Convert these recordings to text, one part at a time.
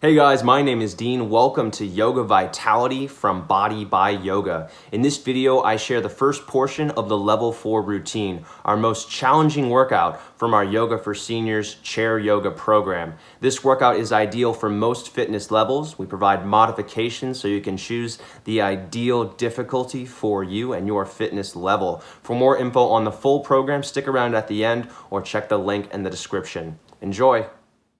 Hey guys, my name is Dean. Welcome to Yoga Vitality from Body by Yoga. In this video, I share the first portion of the Level 4 routine, our most challenging workout from our Yoga for Seniors chair yoga program. This workout is ideal for most fitness levels. We provide modifications so you can choose the ideal difficulty for you and your fitness level. For more info on the full program, stick around at the end or check the link in the description. Enjoy.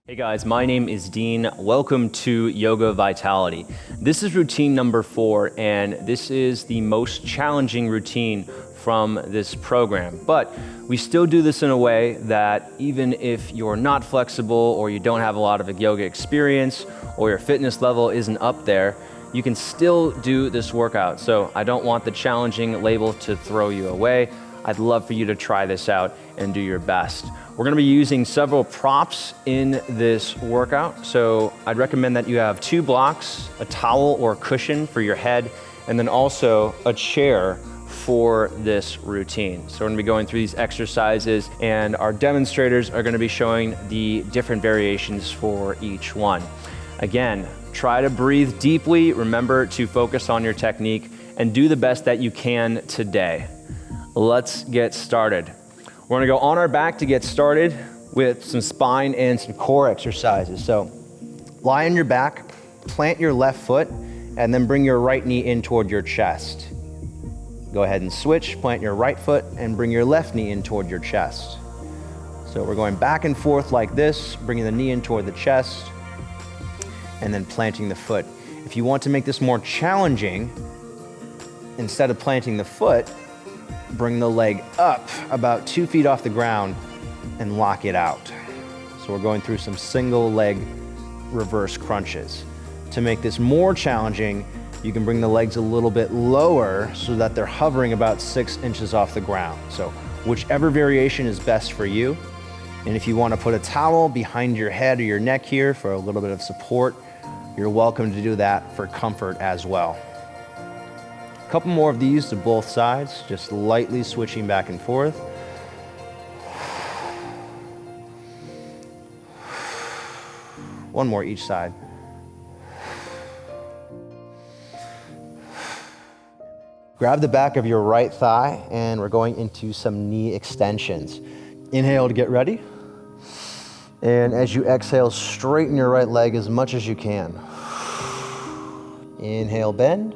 Hey guys, my name is Dean. Welcome to Yoga Vitality. This is routine number 4, and this is the most challenging routine from this program. But we still do this in a way that even if you're not flexible or you don't have a lot of yoga experience or your fitness level isn't up there, you can still do this workout. So I don't want the challenging label to throw you away. I'd love for you to try this out and do your best. We're gonna be using several props in this workout. So I'd recommend that you have 2 blocks, a towel or cushion for your head, and then also a chair for this routine. So we're gonna be going through these exercises, and our demonstrators are gonna be showing the different variations for each one. Again, try to breathe deeply. Remember to focus on your technique and do the best that you can today. Let's get started. We're gonna go on our back to get started with some spine and some core exercises. So lie on your back, plant your left foot, and then bring your right knee in toward your chest. Go ahead and switch, plant your right foot and bring your left knee in toward your chest. So we're going back and forth like this, bringing the knee in toward the chest, and then planting the foot. If you want to make this more challenging, instead of planting the foot, bring the leg up about 2 feet off the ground and lock it out. So we're going through some single leg reverse crunches. To make this more challenging, you can bring the legs a little bit lower so that they're hovering about 6 inches off the ground. So whichever variation is best for you. And if you want to put a towel behind your head or your neck here for a little bit of support, you're welcome to do that for comfort as well. A couple more of these to both sides, just lightly switching back and forth. One more each side. Grab the back of your right thigh, and we're going into some knee extensions. Inhale to get ready. And as you exhale, straighten your right leg as much as you can. Inhale, bend.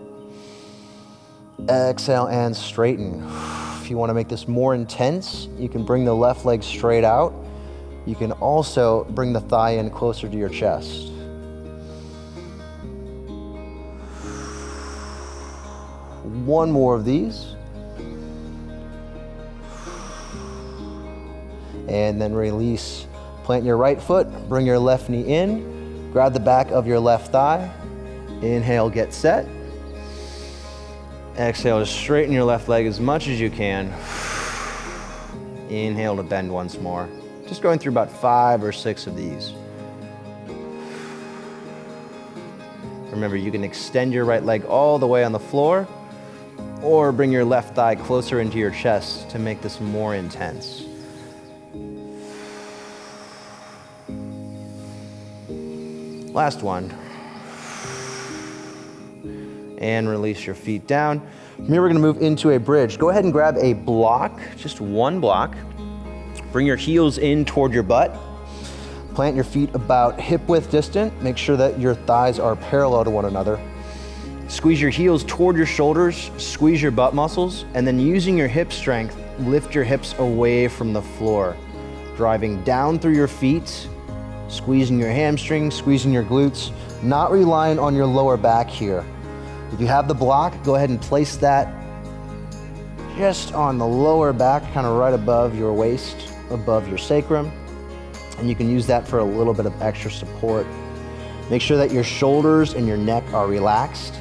Exhale and straighten. If you want to make this more intense, you can bring the left leg straight out. You can also bring the thigh in closer to your chest. One more of these. And then release. Plant your right foot, bring your left knee in, grab the back of your left thigh. Inhale, get set. Exhale to straighten your left leg as much as you can. Inhale to bend once more. Just going through about 5 or 6 of these. Remember, you can extend your right leg all the way on the floor or bring your left thigh closer into your chest to make this more intense. Last one. And release your feet down. From here, we're gonna move into a bridge. Go ahead and grab a block, just one block. Bring your heels in toward your butt. Plant your feet about hip width distant. Make sure that your thighs are parallel to one another. Squeeze your heels toward your shoulders, squeeze your butt muscles, and then using your hip strength, lift your hips away from the floor. Driving down through your feet, squeezing your hamstrings, squeezing your glutes, not relying on your lower back here. If you have the block, go ahead and place that just on the lower back, kind of right above your waist, above your sacrum. And you can use that for a little bit of extra support. Make sure that your shoulders and your neck are relaxed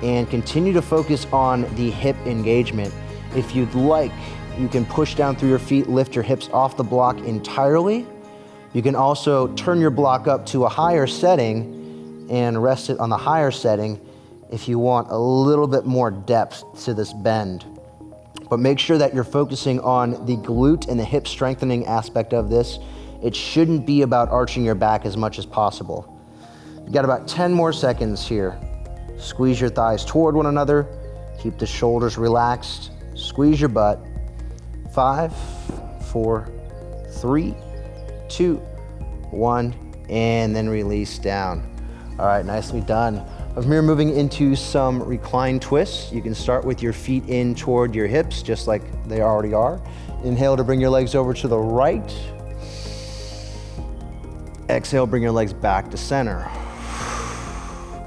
and continue to focus on the hip engagement. If you'd like, you can push down through your feet, lift your hips off the block entirely. You can also turn your block up to a higher setting and rest it on the higher setting if you want a little bit more depth to this bend. But make sure that you're focusing on the glute and the hip strengthening aspect of this. It shouldn't be about arching your back as much as possible. You got about 10 more seconds here. Squeeze your thighs toward one another. Keep the shoulders relaxed. Squeeze your butt. 5, 4, 3, 2, 1, and then release down. All right, nicely done. From here, moving into some reclined twists. You can start with your feet in toward your hips, just like they already are. Inhale to bring your legs over to the right. Exhale, bring your legs back to center.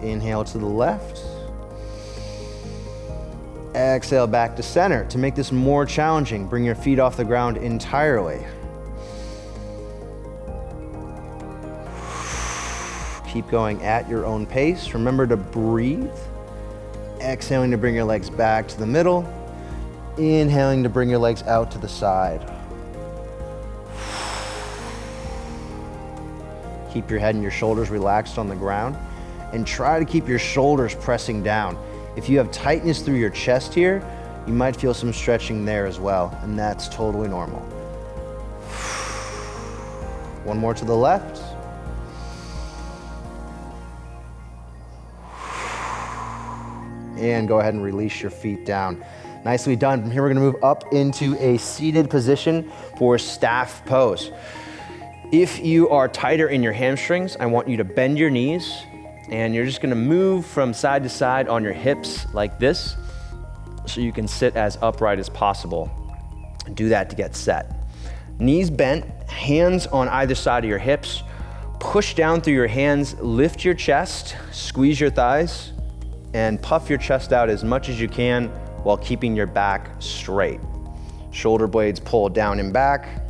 Inhale to the left. Exhale back to center. To make this more challenging, bring your feet off the ground entirely. Keep going at your own pace. Remember to breathe. Exhaling to bring your legs back to the middle. Inhaling to bring your legs out to the side. Keep your head and your shoulders relaxed on the ground and try to keep your shoulders pressing down. If you have tightness through your chest here, you might feel some stretching there as well, and that's totally normal. One more to the left. And go ahead and release your feet down. Nicely done. From here, we're gonna move up into a seated position for staff pose. If you are tighter in your hamstrings, I want you to bend your knees, and you're just gonna move from side to side on your hips like this, so you can sit as upright as possible. Do that to get set. Knees bent, hands on either side of your hips. Push down through your hands, lift your chest, squeeze your thighs, and puff your chest out as much as you can while keeping your back straight. Shoulder blades pull down and back,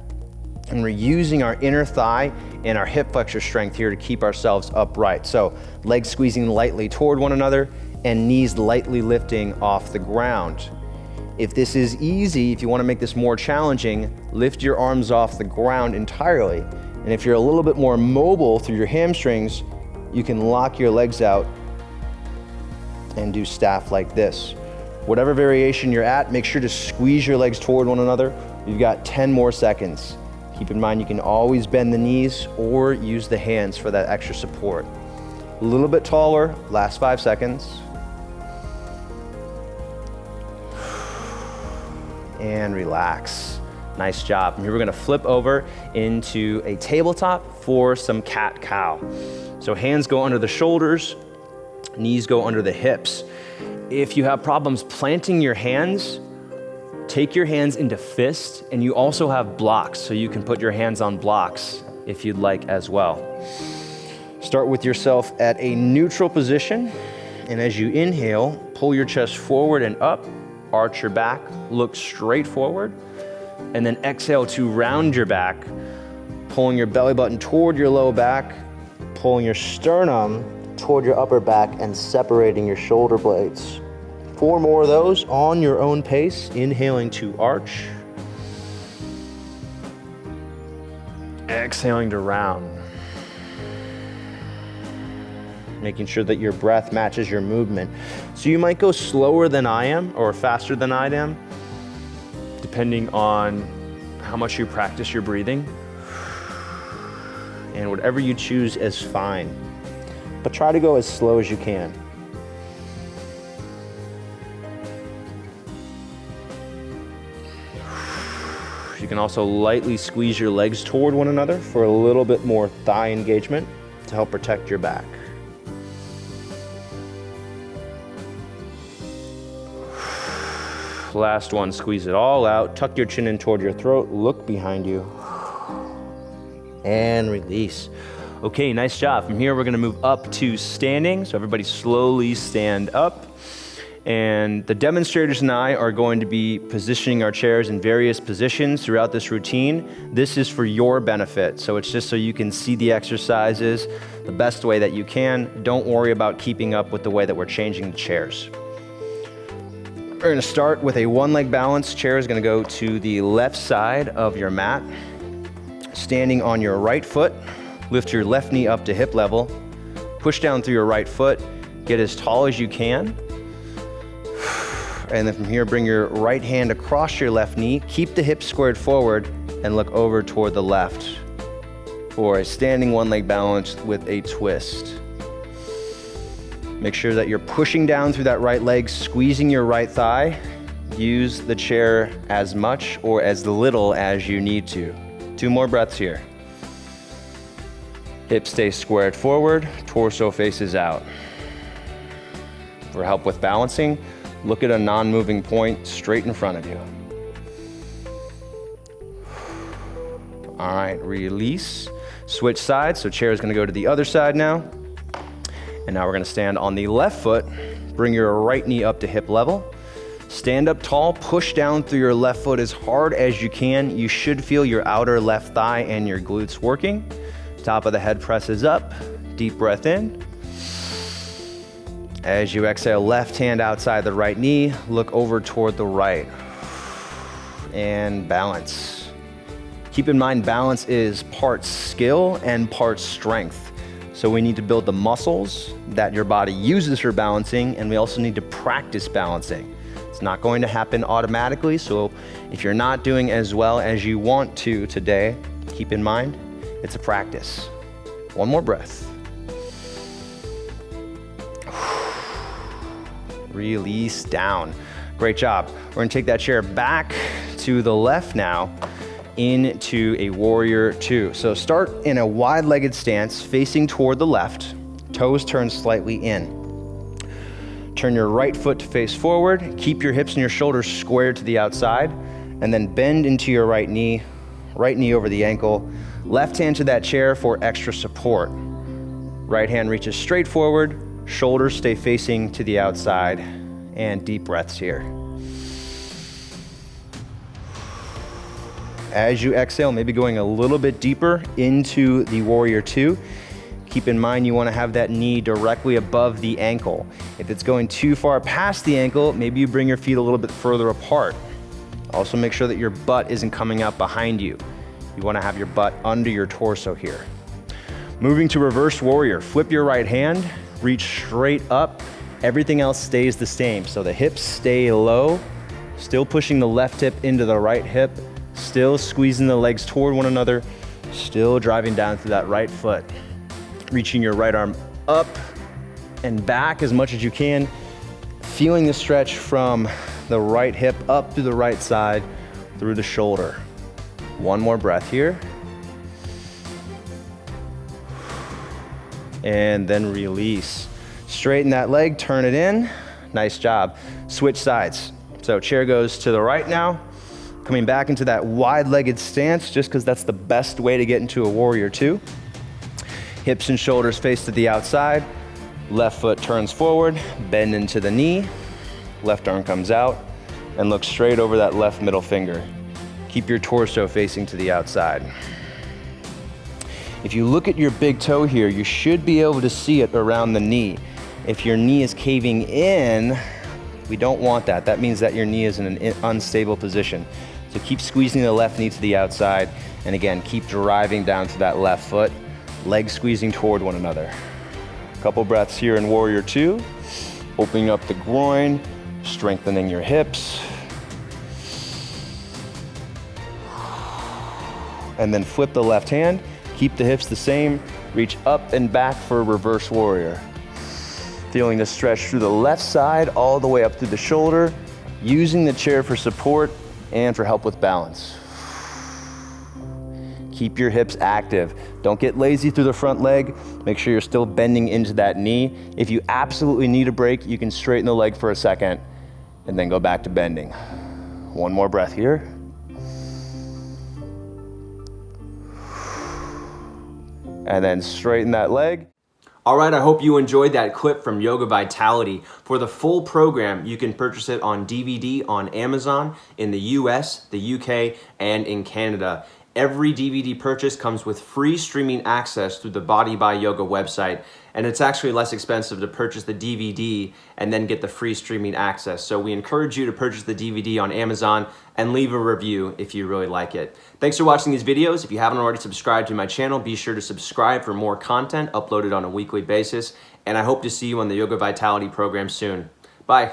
and we're using our inner thigh and our hip flexor strength here to keep ourselves upright. So legs squeezing lightly toward one another and knees lightly lifting off the ground. If this is easy, if you want to make this more challenging, lift your arms off the ground entirely. And if you're a little bit more mobile through your hamstrings, you can lock your legs out and do staff like this. Whatever variation you're at, make sure to squeeze your legs toward one another. You've got 10 more seconds. Keep in mind you can always bend the knees or use the hands for that extra support. A little bit taller, last 5 seconds. And relax. Nice job. From here, we're gonna flip over into a tabletop for some cat-cow. So hands go under the shoulders, knees go under the hips. If you have problems planting your hands, take your hands into fists, and you also have blocks, so you can put your hands on blocks if you'd like as well. Start with yourself at a neutral position, and as you inhale, pull your chest forward and up, arch your back, look straight forward, and then exhale to round your back, pulling your belly button toward your low back, pulling your sternum toward your upper back, and separating your shoulder blades. 4 more of those on your own pace, inhaling to arch, exhaling to round. Making sure that your breath matches your movement. So you might go slower than I am or faster than I am, depending on how much you practice your breathing. And whatever you choose is fine. But try to go as slow as you can. You can also lightly squeeze your legs toward one another for a little bit more thigh engagement to help protect your back. Last one, squeeze it all out, tuck your chin in toward your throat, look behind you, and release. Okay, nice job. From here, we're gonna move up to standing. So everybody slowly stand up. And the demonstrators and I are going to be positioning our chairs in various positions throughout this routine. This is for your benefit. So it's just so you can see the exercises the best way that you can. Don't worry about keeping up with the way that we're changing the chairs. We're gonna start with a one-leg balance. Chair is gonna go to the left side of your mat. Standing on your right foot, lift your left knee up to hip level. Push down through your right foot, get as tall as you can. And then from here, bring your right hand across your left knee, keep the hips squared forward, and look over toward the left for a standing one-leg balance with a twist. Make sure that you're pushing down through that right leg, squeezing your right thigh. Use the chair as much or as little as you need to. 2 more breaths here. Hips stay squared forward, torso faces out. For help with balancing, look at a non-moving point straight in front of you. All right, release. Switch sides, so chair is gonna go to the other side now. And now we're gonna stand on the left foot, bring your right knee up to hip level. Stand up tall, push down through your left foot as hard as you can. You should feel your outer left thigh and your glutes working. Top of the head presses up, deep breath in. As you exhale, left hand outside the right knee, look over toward the right. And balance. Keep in mind, balance is part skill and part strength. So we need to build the muscles that your body uses for balancing, and we also need to practice balancing. It's not going to happen automatically, so if you're not doing as well as you want to today, keep in mind, it's a practice. 1 more breath. Release down. Great job. We're gonna take that chair back to the left now into a warrior 2. So start in a wide-legged stance facing toward the left, toes turn slightly in. Turn your right foot to face forward, keep your hips and your shoulders squared to the outside, and then bend into your right knee over the ankle, left hand to that chair for extra support. Right hand reaches straight forward, shoulders stay facing to the outside, and deep breaths here. As you exhale, maybe going a little bit deeper into the warrior 2. Keep in mind you want to have that knee directly above the ankle. If it's going too far past the ankle, maybe you bring your feet a little bit further apart. Also make sure that your butt isn't coming out behind you. You want to have your butt under your torso here. Moving to reverse warrior, flip your right hand, reach straight up. Everything else stays the same. So the hips stay low, still pushing the left hip into the right hip, still squeezing the legs toward one another, still driving down through that right foot. Reaching your right arm up and back as much as you can, feeling the stretch from the right hip up to the right side through the shoulder. 1 more breath here. And then release. Straighten that leg, turn it in. Nice job. Switch sides. So chair goes to the right now, coming back into that wide-legged stance just because that's the best way to get into a warrior 2. Hips and shoulders face to the outside. Left foot turns forward, bend into the knee. Left arm comes out and look straight over that left middle finger. Keep your torso facing to the outside. If you look at your big toe here, you should be able to see it around the knee. If your knee is caving in, we don't want that. That means that your knee is in an unstable position. So keep squeezing the left knee to the outside. And again, keep driving down to that left foot. Legs squeezing toward one another. A couple breaths here in warrior 2. Opening up the groin, strengthening your hips. And then flip the left hand. Keep the hips the same. Reach up and back for reverse warrior. Feeling the stretch through the left side all the way up through the shoulder. Using the chair for support and for help with balance. Keep your hips active. Don't get lazy through the front leg. Make sure you're still bending into that knee. If you absolutely need a break, you can straighten the leg for a second and then go back to bending. 1 more breath here. And then straighten that leg. All right, I hope you enjoyed that clip from Yoga Vitality. For the full program, you can purchase it on DVD on Amazon in the US, the UK, and in Canada. Every DVD purchase comes with free streaming access through the Body by Yoga website, and it's actually less expensive to purchase the DVD and then get the free streaming access. So we encourage you to purchase the DVD on Amazon and leave a review if you really like it. Thanks for watching these videos. If you haven't already subscribed to my channel, be sure to subscribe for more content uploaded on a weekly basis, and I hope to see you on the Yoga Vitality program soon. Bye.